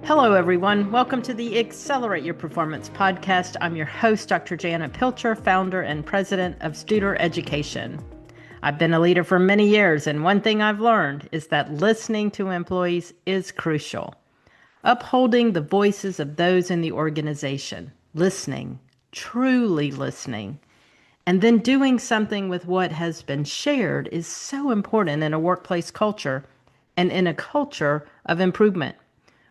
Hello, everyone. Welcome to the Accelerate Your Performance podcast. I'm your host, Dr. Janet Pilcher, founder and president of Studer Education. I've been a leader for many years, and one thing I've learned is that listening to employees is crucial. Upholding the voices of those in the organization, listening, truly listening, and then doing something with what has been shared is so important in a workplace culture and in a culture of improvement.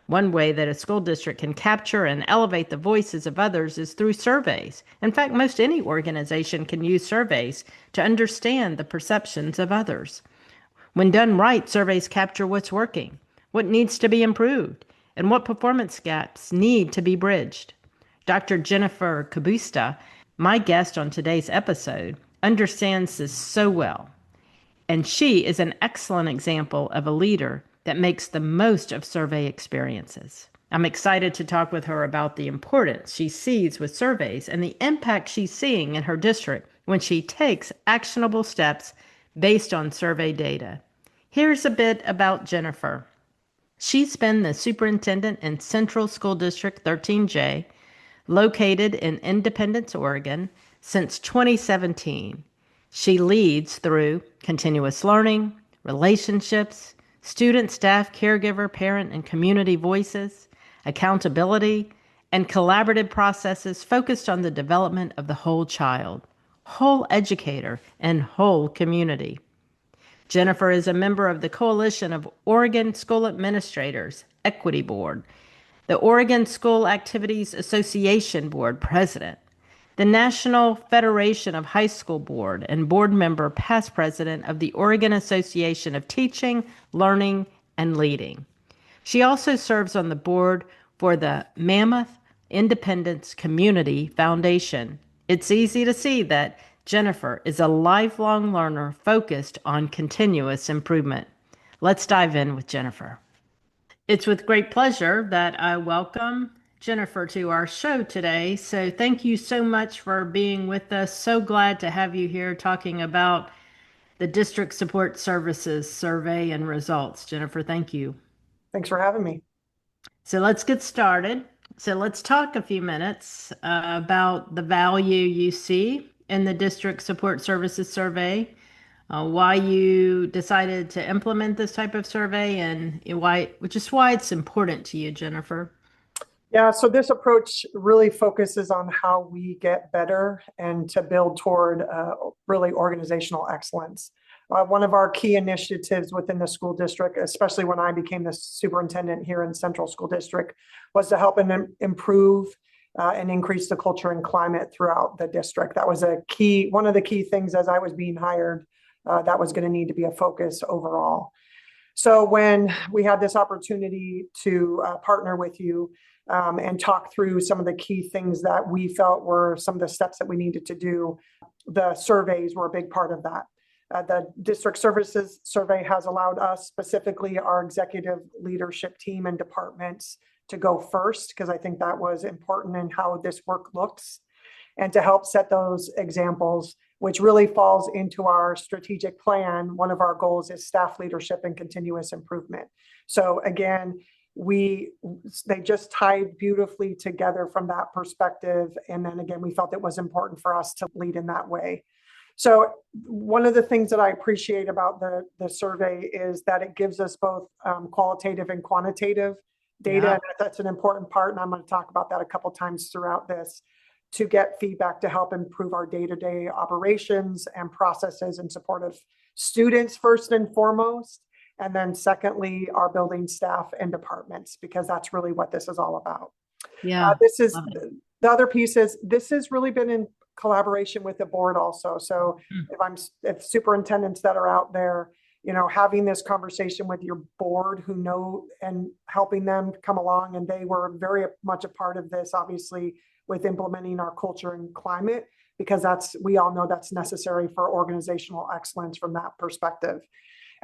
One way that a school district can capture and elevate the voices of others is through surveys. In fact, most any organization can use surveys to understand the perceptions of others. When done right, surveys capture what's working, what needs to be improved, and what performance gaps need to be bridged. Dr. Jennifer Kubista, my guest on today's episode, understands this so well. And she is an excellent example of a leader that makes the most of survey experiences. I'm excited to talk with her about the importance she sees with surveys and the impact she's seeing in her district when she takes actionable steps based on survey data. Here's a bit about Jennifer. She's been the superintendent in Central School District 13J, located in Independence, Oregon, since 2017. She leads through continuous learning, relationships, student, staff, caregiver, parent, and community voices, accountability, and collaborative processes focused on the development of the whole child, whole educator, and whole community. Jennifer is a member of the Coalition of Oregon School Administrators Equity Board, the Oregon School Activities Association Board President, the National Federation of High School Board, and board member, past president of the Oregon Association of Teaching, Learning, and Leading. She also serves on the board for the Mammoth Independence Community Foundation. It's easy to see that Jennifer is a lifelong learner focused on continuous improvement. Let's dive in with Jennifer. It's with great pleasure that I welcome Jennifer to our show today. So thank you so much for being with us. So glad to have you here talking about the District Support Services survey and results. Jennifer, thank you. Thanks for having me. So let's get started. So let's talk a few minutes about the value you see in the District Support Services survey, why you decided to implement this type of survey, and why it's important to you, Jennifer. Yeah, so this approach really focuses on how we get better and to build toward really organizational excellence. One of our key initiatives within the school district, especially when I became the superintendent here in Central School District, was to help and improve and increase the culture and climate throughout the district. That was one of the key things as I was being hired, that was going to need to be a focus overall. So when we had this opportunity to partner with you and talk through some of the key things that we felt were some of the steps that we needed to do, the surveys were a big part of that. The District Services Survey has allowed us, specifically our executive leadership team and departments, to go first, because I think that was important in how this work looks, and to help set those examples, which really falls into our strategic plan. One of our goals is staff leadership and continuous improvement. So again, they just tied beautifully together from that perspective. And then again, we felt it was important for us to lead in that way. So one of the things that I appreciate about the survey is that it gives us both qualitative and quantitative data. Yeah. And that's an important part. And I'm going to talk about that a couple times throughout this, to get feedback to help improve our day-to-day operations and processes in support of students first and foremost. And then secondly, our building staff and departments, because that's really what this is all about. Yeah. The other piece is this has really been in collaboration with the board also. So if superintendents that are out there, having this conversation with your board who know, and helping them come along, and they were very much a part of this, obviously, with implementing our culture and climate, because we all know that's necessary for organizational excellence from that perspective.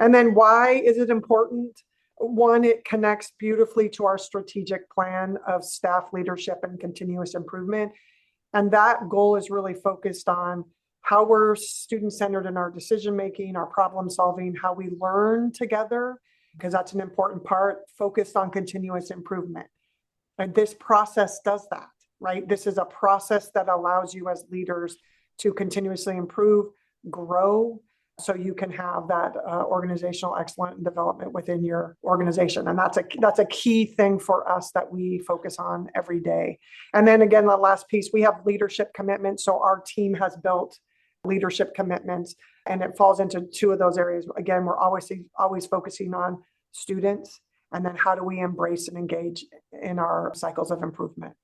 And then why is it important? One, it connects beautifully to our strategic plan of staff leadership and continuous improvement. And that goal is really focused on how we're student-centered in our decision-making, our problem-solving, how we learn together, because that's an important part, focused on continuous improvement. And this process does that, right? This is a process that allows you as leaders to continuously improve, grow, so you can have that organizational excellence development within your organization. And that's a key thing for us that we focus on every day. And then again, the last piece, we have leadership commitments. So our team has built leadership commitments, and it falls into two of those areas. Again, we're always focusing on students, and then how do we embrace and engage in our cycles of improvement.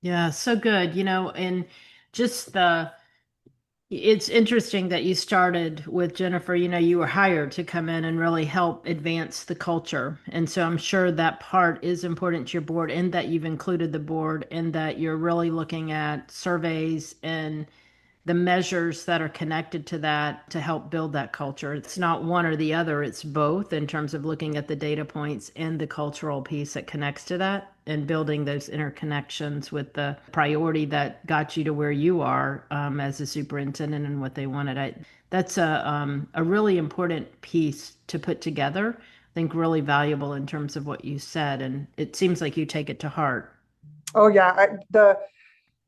Yeah, so good. And just it's interesting that you started with Jennifer. You were hired to come in and really help advance the culture. And so I'm sure that part is important to your board, and that you've included the board, and that you're really looking at surveys and the measures that are connected to that to help build that culture. It's not one or the other, it's both, in terms of looking at the data points and the cultural piece that connects to that, and building those interconnections with the priority that got you to where you are as a superintendent and what they wanted. That's a really important piece to put together. I think really valuable in terms of what you said, and it seems like you take it to heart. Oh yeah,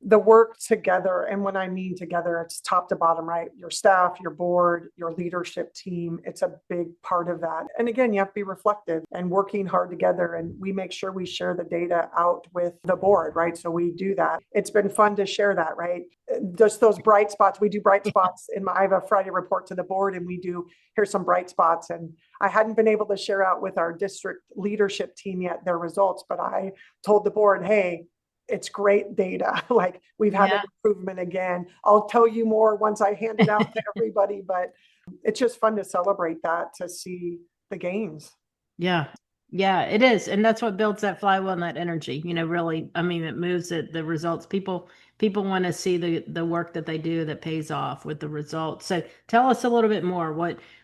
the work together, and when I mean together, it's top to bottom, right? Your staff, your board, your leadership team, it's a big part of that. And again, you have to be reflective and working hard together, and we make sure we share the data out with the board, right? So we do that. It's been fun to share that, right? Just those bright spots. We do bright spots I have a Friday report to the board, and we do, here's some bright spots. And I hadn't been able to share out with our district leadership team yet their results, but I told the board, hey, it's great data. Like, we've had an improvement again. I'll tell you more once I hand it out to everybody, but it's just fun to celebrate that, to see the gains. Yeah. Yeah, it is. And that's what builds that flywheel and that energy. Really, I mean, it moves it, the results. People want to see the work that they do that pays off with the results. So tell us a little bit more.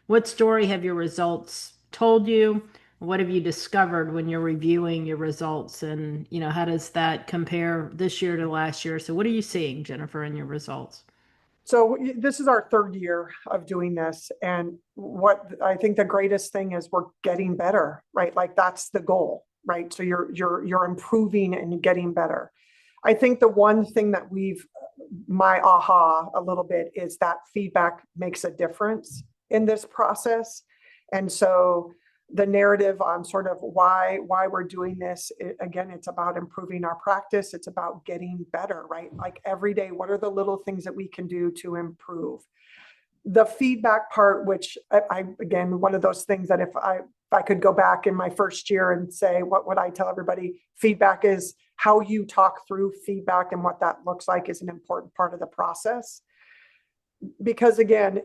What story have your results told you? What have you discovered when you're reviewing your results? And, how does that compare this year to last year? So what are you seeing, Jennifer, in your results? So this is our third year of doing this. And what I think the greatest thing is, we're getting better, right? Like, that's the goal, right? So you're improving and getting better. I think the one thing that my aha a little bit is that feedback makes a difference in this process. And so the narrative on sort of why we're doing this, again, it's about improving our practice. It's about getting better, right? Like, every day, what are the little things that we can do to improve? The feedback part, which I again, one of those things that if I could go back in my first year and say, what would I tell everybody? Feedback is how you talk through feedback, and what that looks like is an important part of the process. Because again,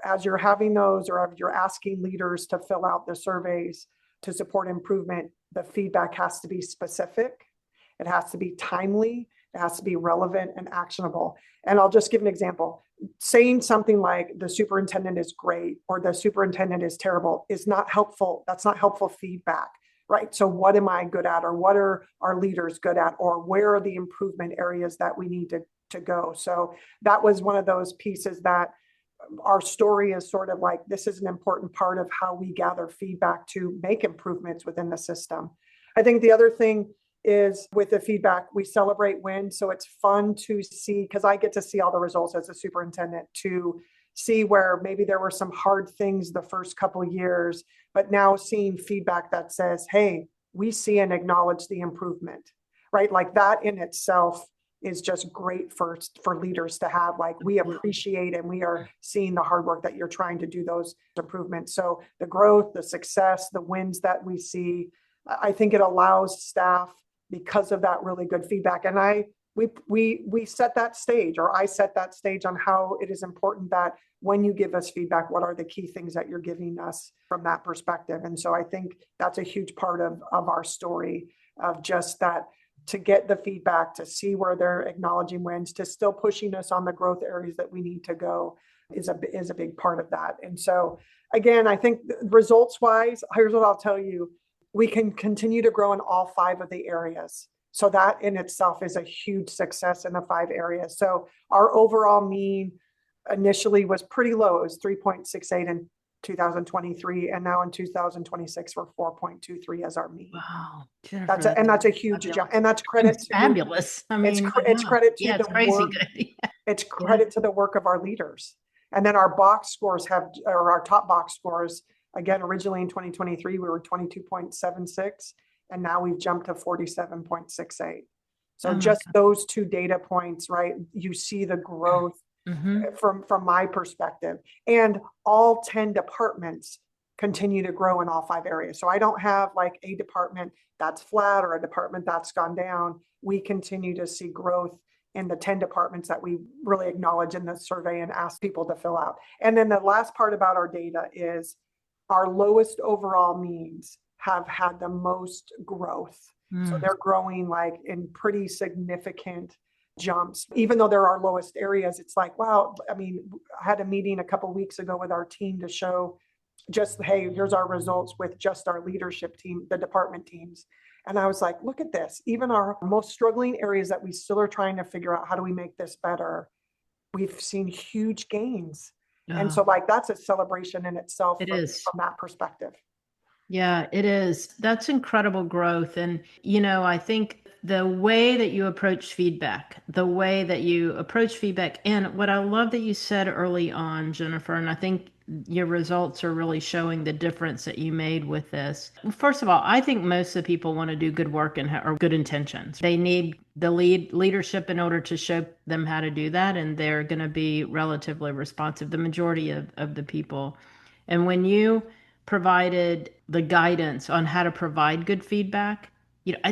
as you're having those, or you're asking leaders to fill out the surveys to support improvement, the feedback has to be specific. It has to be timely. It has to be relevant and actionable. And I'll just give an example. Saying something like the superintendent is great or the superintendent is terrible is not helpful. That's not helpful feedback, right? So what am I good at, or what are our leaders good at, or where are the improvement areas that we need to go? So that was one of those pieces that our story is sort of like, this is an important part of how we gather feedback to make improvements within the system. I think the other thing is, with the feedback, we celebrate wins. So it's fun to see, because I get to see all the results as a superintendent, to see where maybe there were some hard things the first couple of years, but now seeing feedback that says, hey, we see and acknowledge the improvement, right? Like, that in itself is just great for leaders to have. Like, we appreciate and we are seeing the hard work that you're trying to do those improvements. So the growth, the success, the wins that we see, I think it allows staff, because of that really good feedback. And we set that stage, or I set that stage, on how it is important that when you give us feedback, what are the key things that you're giving us from that perspective? And so I think that's a huge part of our story, of just that, to get the feedback, to see where they're acknowledging wins, to still pushing us on the growth areas that we need to go, is a big part of that. And so again, I think results wise, here's what I'll tell you. We can continue to grow in all 5 of the areas. So that in itself is a huge success in the 5 areas. So our overall mean initially was pretty low. It was 3.68. And 2023, and now in 2026 we're 4.23 as our mean. Wow, Jennifer, That's a huge jump, and that's credit it's to fabulous. I mean, it's credit to yeah, it's the crazy work. good. It's credit to the work of our leaders. And then our box scores or our top box scores, again, originally in 2023, we were 22.76, and now we've jumped to 47.68. So just those two data points, right? You see the growth from my perspective. And all 10 departments continue to grow in all 5 areas. So I don't have like a department that's flat or a department that's gone down. We continue to see growth in the 10 departments that we really acknowledge in the survey and ask people to fill out. And then the last part about our data is our lowest overall means have had the most growth. So they're growing like in pretty significant jumps. Even though they're our lowest areas, it's like, wow, I mean, I had a meeting a couple of weeks ago with our team to show just, hey, here's our results with just our leadership team, the department teams. And I was like, look at this. Even our most struggling areas that we still are trying to figure out how do we make this better, we've seen huge gains. And so like that's a celebration in itself from that perspective. Yeah, it is. That's incredible growth. And, I think the way that you approach feedback, and what I love that you said early on, Jennifer, and I think your results are really showing the difference that you made with this. First of all, I think most of the people want to do good work and or good intentions. They need the leadership in order to show them how to do that, and they're going to be relatively responsive, the majority of the people. And when you provided the guidance on how to provide good feedback,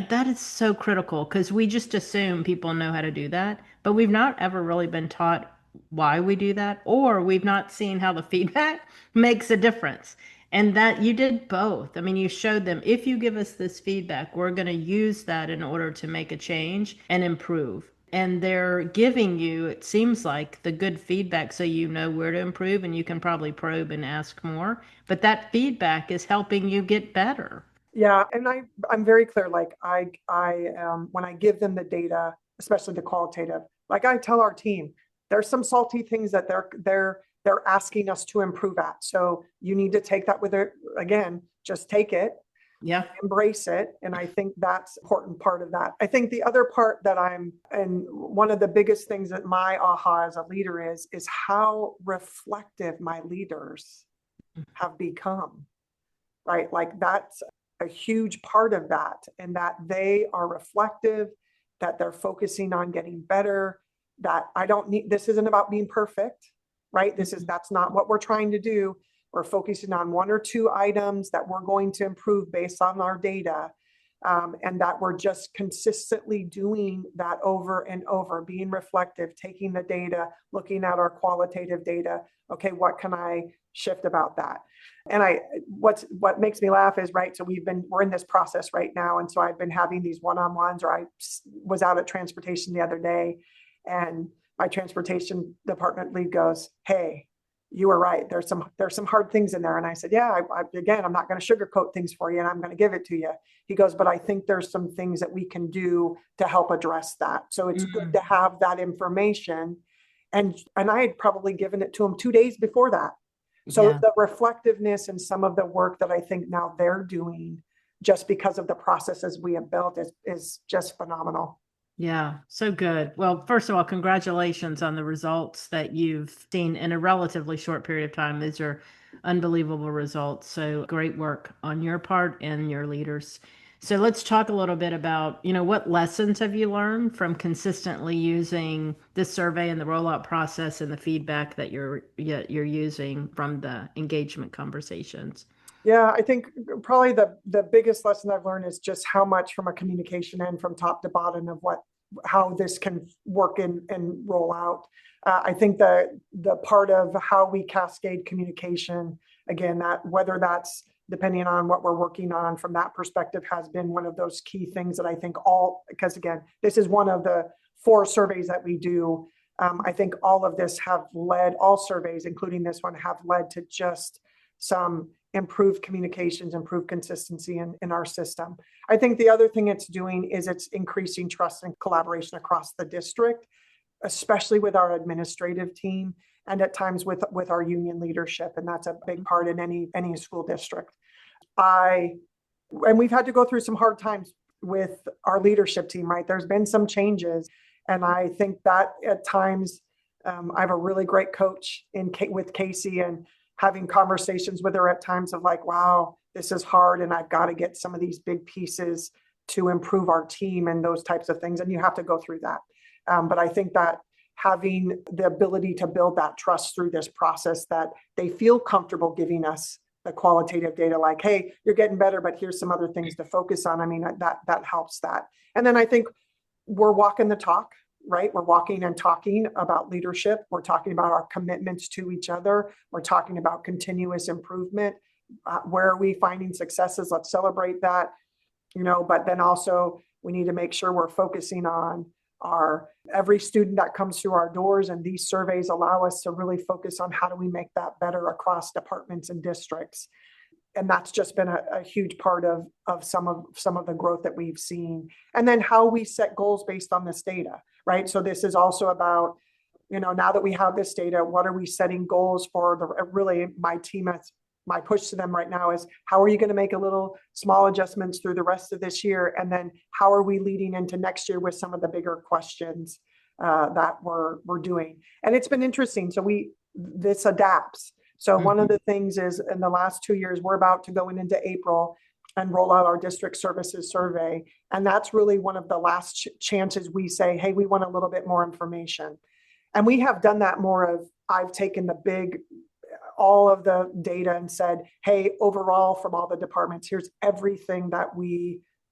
that is so critical because we just assume people know how to do that, but we've not ever really been taught why we do that, or we've not seen how the feedback makes a difference. And that you did both. I mean, you showed them, if you give us this feedback, we're going to use that in order to make a change and improve. And they're giving you, it seems like, the good feedback so you know where to improve, and you can probably probe and ask more. But that feedback is helping you get better. Yeah, and I'm very clear. Like when I give them the data, especially the qualitative, like I tell our team, there's some salty things that they're asking us to improve at. So you need to take that with it. Again, just take it. Yeah. Embrace it. And I think that's an important part of that. I think the other part and one of the biggest things that my aha as a leader is how reflective my leaders have become, right? Like that's a huge part of that, and that they are reflective, that they're focusing on getting better, that this isn't about being perfect, right? That's not what we're trying to do. We're focusing on 1 or 2 items that we're going to improve based on our data. And that we're just consistently doing that over and over, being reflective, taking the data, looking at our qualitative data. Okay, what can I shift about that? And what makes me laugh is, right, so we're in this process right now. And so I've been having these one-on-ones, or I was out at transportation the other day, and my transportation department lead goes, hey, you were right. There's some hard things in there. And I said, yeah, again, I'm not going to sugarcoat things for you, and I'm going to give it to you. He goes, but I think there's some things that we can do to help address that. So it's good to have that information. And I had probably given it to him 2 days before that. So the reflectiveness and some of the work that I think now they're doing just because of the processes we have built is just phenomenal. Yeah, so good. Well, first of all, congratulations on the results that you've seen in a relatively short period of time. These are unbelievable results. So great work on your part and your leaders. So let's talk a little bit about, what lessons have you learned from consistently using this survey and the rollout process and the feedback that you're using from the engagement conversations? Yeah, I think probably the biggest lesson I've learned is just how much from a communication end from top to bottom of how this can work and roll out. I think the part of how we cascade communication, again, that whether that's depending on what we're working on from that perspective, has been one of those key things that I think because again, this is one of the 4 surveys that we do. I think all surveys, including this one, have led to just some improved communications, improved consistency in our system. I think the other thing it's doing is it's increasing trust and collaboration across the district, especially with our administrative team. and at times with our union leadership. And that's a big part in any school district. And we've had to go through some hard times with our leadership team, right? There's been some changes. And I think that at times, I have a really great coach with Casey, and having conversations with her at times of like, wow, this is hard. And I've got to get some of these big pieces to improve our team and those types of things. And you have to go through that. But I think that having the ability to build that trust through this process, that they feel comfortable giving us the qualitative data, like, hey, you're getting better, but here's some other things to focus on. I mean, that helps that. And then I think we're walking the talk, right? We're walking and talking about leadership. We're talking about our commitments to each other. We're talking about continuous improvement. Where are we finding successes? Let's celebrate that, but then also we need to make sure we're focusing on every student that comes through our doors, and these surveys allow us to really focus on how do we make that better across departments and districts. And that's just been a huge part of some of the growth that we've seen. And then how we set goals based on this data, right? So this is also about, now that we have this data, what are we setting goals for? Really, my push to them right now is, how are you going to make a little small adjustments through the rest of this year? And then how are we leading into next year with some of the bigger questions that we're doing? And it's been interesting. So this adapts. So one of the things is, in the last 2 years, we're about to go into April and roll out our district services survey. And that's really one of the last chances we say, hey, we want a little bit more information. And we have done that more of, I've taken all of the data and said, hey, overall from all the departments, here's everything that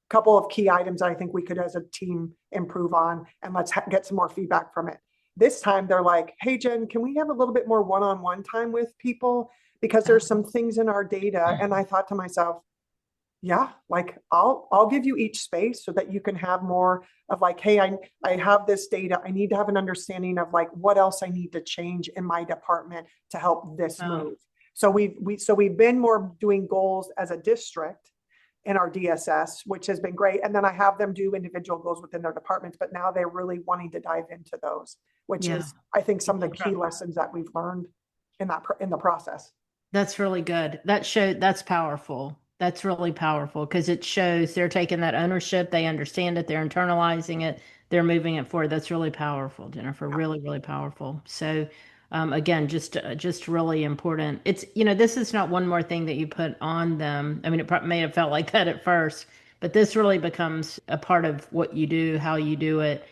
couple of key items I think we could as a team improve on, and let's get some more feedback from it. This time they're like, hey, Jen, can we have a little bit more one-on-one time with people? Because there's some things in our data. And I thought to myself, yeah, like I'll give you each space so that you can have more of like, hey, I have this data. I need to have an understanding of like what else I need to change in my department to help this move. So we've been more doing goals as a district in our DSS, which has been great. And then I have them do individual goals within their departments, but now they're really wanting to dive into those, which is, I think, some of the key lessons that we've learned in the process. That's really good. That's powerful. That's really powerful, because it shows they're taking that ownership. They understand it. They're internalizing it. They're moving it forward. That's really powerful, Jennifer. Really, really powerful. So, again, just really important. It's, this is not one more thing that you put on them. I mean, it may have felt like that at first, but this really becomes a part of what you do, how you do it,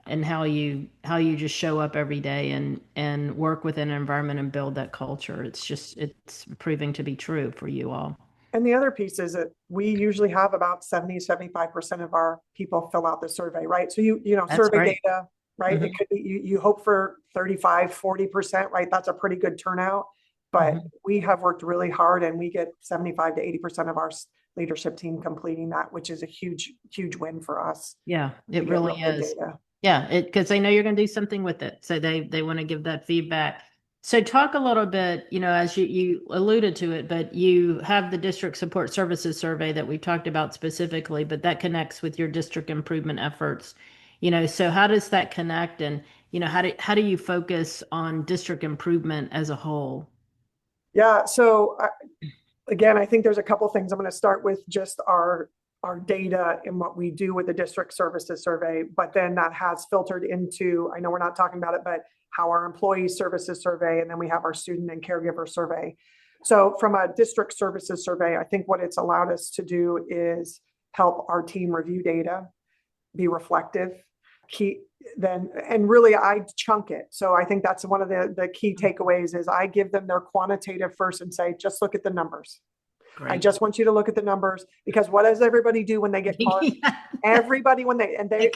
and how you just show up every day and work within an environment and build that culture. It's proving to be true for you all. And the other piece is that we usually have about 75% of our people fill out the survey, right? So That's survey great. data, right? It could be, you hope for 35, 40%, right? That's a pretty good turnout, but we have worked really hard, and we get 75 to 80% of our leadership team completing that, which is a huge, huge win for us. Yeah, it really is. Data. Yeah, because they know you're going to do something with it. So they want to give that feedback. So talk a little bit, as you alluded to it, but you have the district support services survey that we talked about specifically, but that connects with your district improvement efforts. So how does that connect? And, how do you focus on district improvement as a whole? Yeah. So again, I think there's a couple things. I'm going to start with just our data and what we do with the district services survey, but then that has filtered into, I know we're not talking about it, but how our employee services survey, and then we have our student and caregiver survey. So from a district services survey, I think what it's allowed us to do is help our team review data, be reflective, and really I chunk it. So I think that's one of the key takeaways is I give them their quantitative first and say, just look at the numbers. Great. I just want you to look at the numbers, because what does everybody do when they get called? Everybody, they're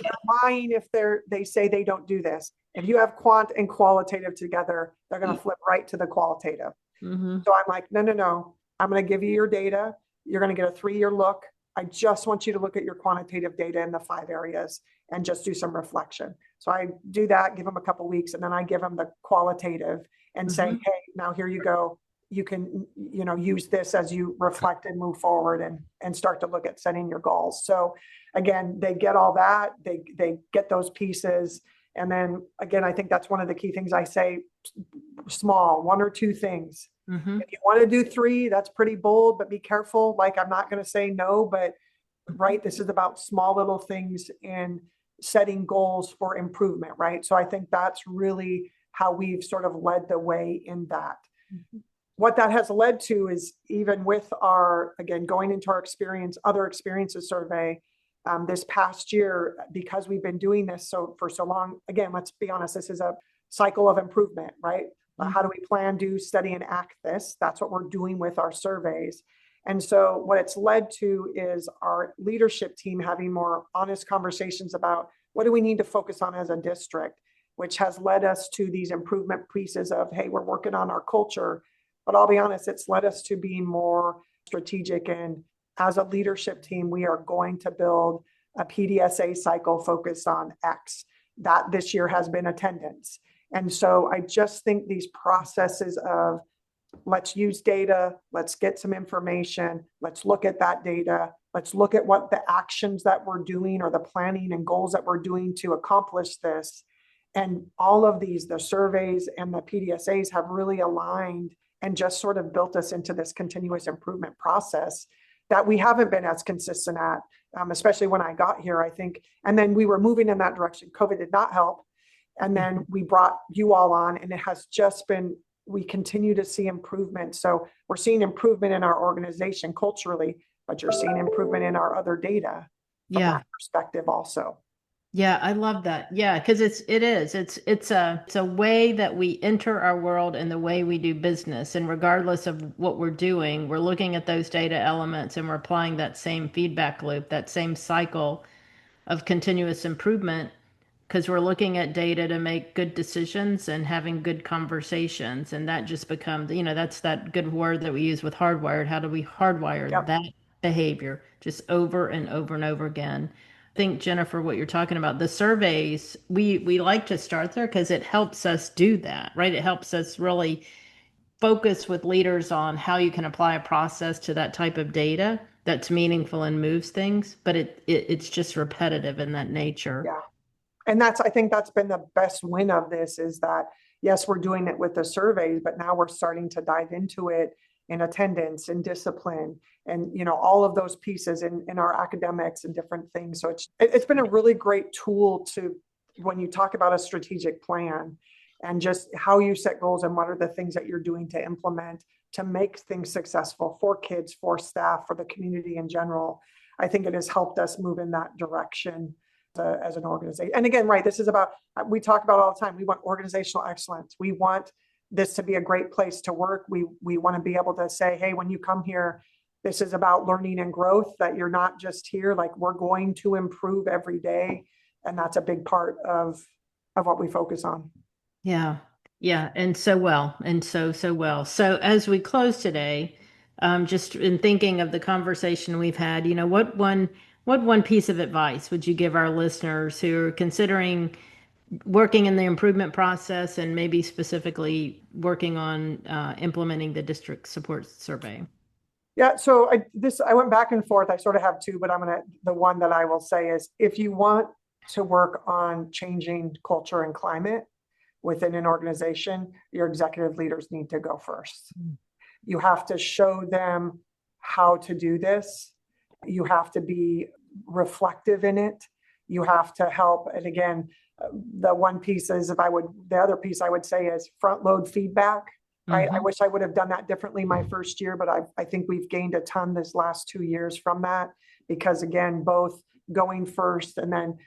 lying if they say they don't do this. If you have quant and qualitative together, they're going to flip right to the qualitative. So I'm like, no, I'm going to give you your data. You're going to get a 3-year look. I just want you to look at your quantitative data in the 5 areas and just do some reflection. So I do that, give them a couple of weeks, and then I give them the qualitative and say, hey, now here you go. You can, use this as you reflect and move forward and start to look at setting your goals. So again, they get all that, they get those pieces. And then again, I think that's one of the key things I say, small, one or two things. Mm-hmm. If you want to do three, that's pretty bold, but be careful. Like, I'm not going to say no, but right, this is about small little things and setting goals for improvement, right? So I think that's really how we've sort of led the way in that. Mm-hmm. What that has led to is, even with our, again, going into our other experiences survey, this past year, because we've been doing this for so long, again, let's be honest, this is a cycle of improvement, right? Mm-hmm. How do we plan, do, study, and act this? That's what we're doing with our surveys. And so what it's led to is our leadership team having more honest conversations about what do we need to focus on as a district, which has led us to these improvement pieces of, hey, we're working on our culture. But I'll be honest, it's led us to being more strategic. And as a leadership team, we are going to build a PDSA cycle focused on X. That this year has been attendance. And so I just think these processes of, let's use data, let's get some information, let's look at that data, let's look at what the actions that we're doing or the planning and goals that we're doing to accomplish this. And all of these, the surveys and the PDSAs have really aligned and just sort of built us into this continuous improvement process that we haven't been as consistent at, especially when I got here, I think. And then we were moving in that direction. COVID did not help. And then we brought you all on, and it has just been, we continue to see improvement. So we're seeing improvement in our organization culturally, but you're seeing improvement in our other data from that perspective also. Yeah, I love that. Yeah, because it's a way that we enter our world and the way we do business. And regardless of what we're doing, we're looking at those data elements and we're applying that same feedback loop, that same cycle of continuous improvement, because we're looking at data to make good decisions and having good conversations. And that just becomes, that's that good word that we use with hardwired. How do we hardwire that behavior just over and over and over again? I think, Jennifer, what you're talking about, the surveys, we like to start there because it helps us do that, right? It helps us really focus with leaders on how you can apply a process to that type of data that's meaningful and moves things, but it's just repetitive in that nature. Yeah. And I think that's been the best win of this, is that, yes, we're doing it with the surveys, but now we're starting to dive into it in attendance and discipline and, all of those pieces in our academics and different things. So it's been a really great tool when you talk about a strategic plan and just how you set goals and what are the things that you're doing to implement to make things successful for kids, for staff, for the community in general. I think it has helped us move in that direction as an organization. And again, right, this is about, we talk about all the time, we want organizational excellence. We want this to be a great place to work. We want to be able to say, hey, when you come here, this is about learning and growth, that you're not just here, like, we're going to improve every day. And that's a big part of what we focus on. Yeah. Yeah. And so well. So as we close today, just in thinking of the conversation we've had, what one piece of advice would you give our listeners who are considering working in the improvement process and maybe specifically working on implementing the district support survey? Yeah, so I went back and forth. I sort of have two, but the one that I will say is, if you want to work on changing culture and climate within an organization, your executive leaders need to go first. You have to show them how to do this. You have to be reflective in it. You have to help. And again, the one piece is, the other piece I would say is front load feedback, right? Mm-hmm. I wish I would have done that differently my first year, but I think we've gained a ton this last 2 years from that, because again, both going first and then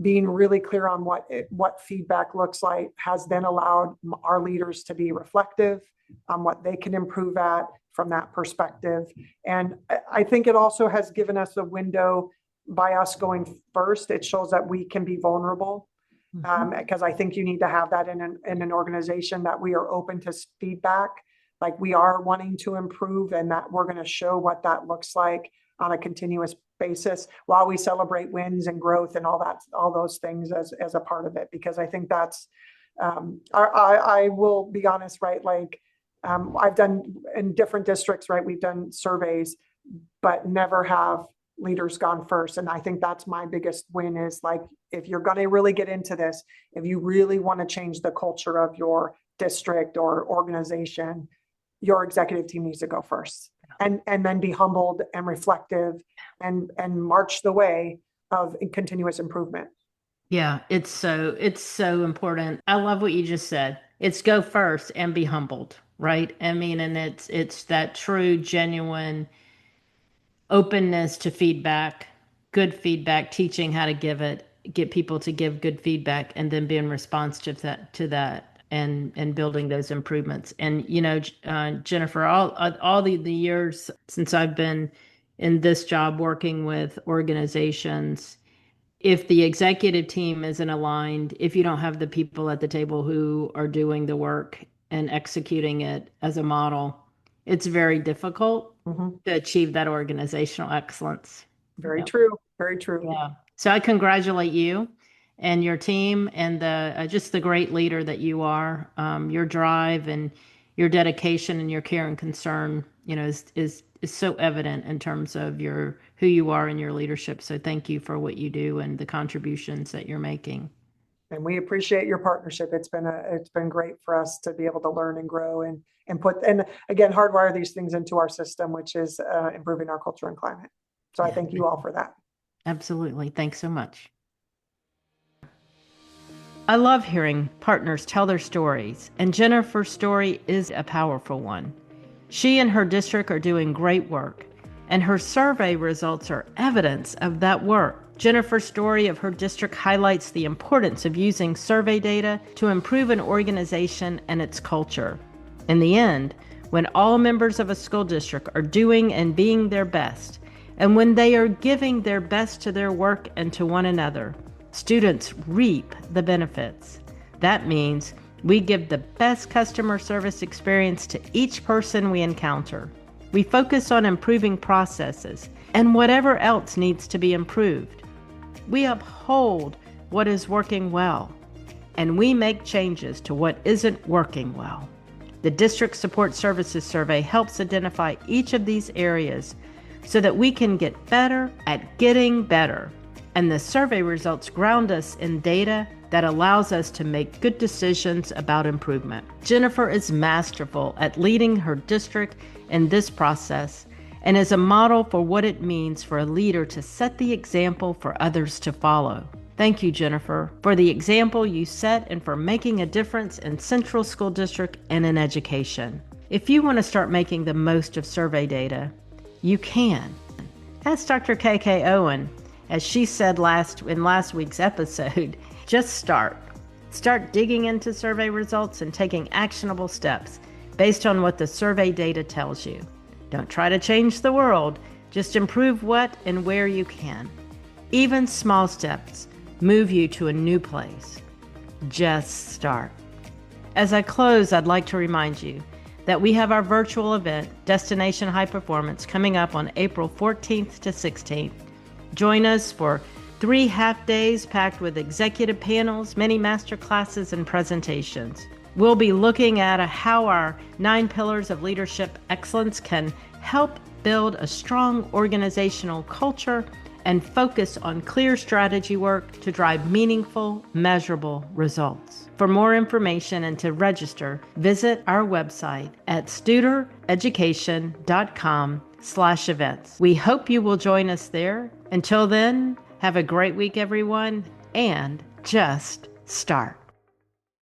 being really clear on what feedback looks like has then allowed our leaders to be reflective on what they can improve at from that perspective. And I think it also has given us a window by us going first. It shows that we can be vulnerable, because I think you need to have that in an organization, that we are open to feedback, like we are wanting to improve, and that we're going to show what that looks like on a continuous basis while we celebrate wins and growth and all those things as a part of it. Because I think that's, I will be honest, right? Like, I've done in different districts, right? We've done surveys, but never have leaders gone first. And I think that's my biggest win, is like, if you're going to really get into this, if you really want to change the culture of your district or organization, your executive team needs to go first and then be humbled and reflective and march the way of continuous improvement. Yeah, it's so important. I love what you just said. It's go first and be humbled, right? I mean, and it's that true, genuine openness to feedback, good feedback, teaching how to give it, get people to give good feedback, and then being responsive to that and building those improvements. And Jennifer, all the years since I've been in this job working with organizations, if the executive team isn't aligned, if you don't have the people at the table who are doing the work and executing it as a model, it's very difficult to achieve that organizational excellence. Very Yeah. true. Very true. Yeah. So I congratulate you and your team and the just the great leader that you are. Your drive and your dedication and your care and concern, is so evident in terms of who you are and your leadership. So thank you for what you do and the contributions that you're making. And we appreciate your partnership. It's been great for us to be able to learn and grow and again, hardwire these things into our system, which is improving our culture and climate. So I thank you all for that. Absolutely. Thanks so much. I love hearing partners tell their stories, and Jennifer's story is a powerful one. She and her district are doing great work, and her survey results are evidence of that work. Jennifer's story of her district highlights the importance of using survey data to improve an organization and its culture. In the end, when all members of a school district are doing and being their best, and when they are giving their best to their work and to one another, students reap the benefits. That means we give the best customer service experience to each person we encounter. We focus on improving processes and whatever else needs to be improved. We uphold what is working well, and we make changes to what isn't working well. The District Support Services Survey helps identify each of these areas so that we can get better at getting better. And the survey results ground us in data that allows us to make good decisions about improvement. Jennifer is masterful at leading her district in this process and is a model for what it means for a leader to set the example for others to follow. Thank you, Jennifer, for the example you set and for making a difference in Central School District and in education. If you want to start making the most of survey data, you can. Ask Dr. KK Owen, as she said in last week's episode, just start. Start digging into survey results and taking actionable steps based on what the survey data tells you. Don't try to change the world, just improve what and where you can. Even small steps move you to a new place. Just start. As I close, I'd like to remind you that we have our virtual event, Destination High Performance, coming up on April 14th to 16th. Join us for 3 half days packed with executive panels, many master classes, and presentations. We'll be looking at how our 9 pillars of leadership excellence can help build a strong organizational culture and focus on clear strategy work to drive meaningful, measurable results. For more information and to register, visit our website at studereducation.com/events. We hope you will join us there. Until then, have a great week, everyone, and just start.